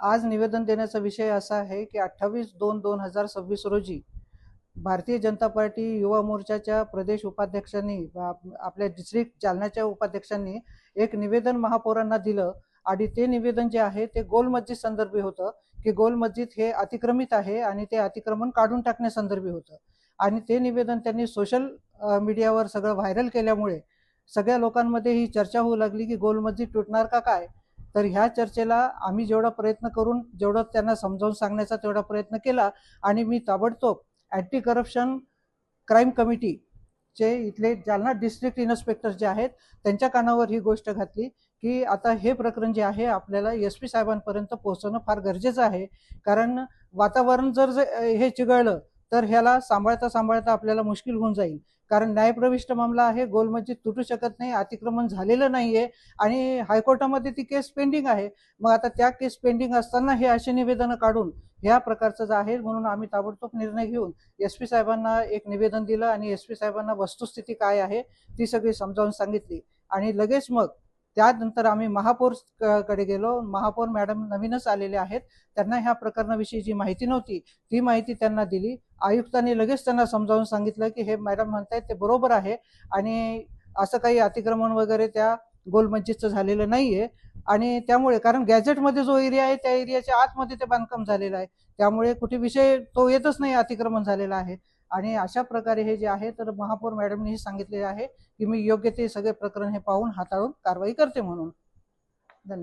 आज निवेदन देण्याचा विषय असा आहे की 28/2/2026 रोजी भारतीय जनता पार्टी युवा मोर्चाच्या प्रदेश उपाध्यक्षांनी आपल्या डिस्ट्रिक्ट जालन्याच्या उपाध्यक्षांनी एक निवेदन महापौरांना दिलं आणि ते निवेदन जे आहे ते गोल मस्जिद संदर्भी होतं की गोल मस्जिद हे अतिक्रमित आहे आणि ते अतिक्रमण काढून टाकण्यासंदर्भी होतं आणि ते निवेदन त्यांनी सोशल मीडियावर सगळं व्हायरल केल्यामुळे सगळ्या लोकांमध्ये ही चर्चा होऊ लागली की गोल मस्जिद तुटणार का काय. तर ह्या चर्चेला आम्ही जेवढा प्रयत्न करून जेवढं त्यांना समजावून सांगण्याचा तेवढा प्रयत्न केला आणि मी ताबडतोब अँटी करप्शन क्राईम कमिटीचे इथले जालना डिस्ट्रिक्ट इन्स्पेक्टर जे आहेत त्यांच्या कानावर ही गोष्ट घातली की आता हे प्रकरण जे आहे आपल्याला SP साहेबांपर्यंत पोहोचवणं फार गरजेचं आहे. कारण वातावरण जर हे चिघळलं तर ह्याला सांभाळता सांभाळता आपल्याला मुश्किल होऊन जाईल. कारण न्यायप्रविष्ट मामला आहे, गोल मस्जिद तुटू शकत नाही, अतिक्रमण झालेलं नाहीये आणि हायकोर्टामध्ये ती केस पेंडिंग आहे. मग आता त्या केस पेंडिंग असताना हे असे निवेदनं काढून ह्या प्रकारचं जे आहे म्हणून आम्ही ताबडतोब निर्णय घेऊन SP साहेबांना एक निवेदन दिलं आणि SP साहेबांना वस्तुस्थिती काय आहे ती सगळी समजावून सांगितली आणि लगेच मग त्यानंतर आम्ही महापौर कडे गेलो. महापौर मॅडम नवीनच आलेले आहेत, त्यांना ह्या प्रकरणाविषयी जी माहिती नव्हती ती माहिती त्यांना दिली. आयुक्तांनी लगेच त्यांना समजावून सांगितलं की हे मॅडम म्हणतायत ते बरोबर आहे आणि असं काही अतिक्रमण वगैरे त्या गोल मस्जिदचं झालेलं नाहीये आणि त्यामुळे कारण गॅजेटमध्ये जो एरिया आहे त्या एरियाच्या आतमध्ये ते बांधकाम झालेलं आहे, त्यामुळे कुठे विषय तो येतच नाही अतिक्रमण झालेला आहे. आणि अशा प्रकारे हे जे आहे तर महापौर मॅडमने सांगितलेले आहे की मी योग्य ते सगळे प्रकरण हे पाहून हाताळून कारवाई करते म्हणून.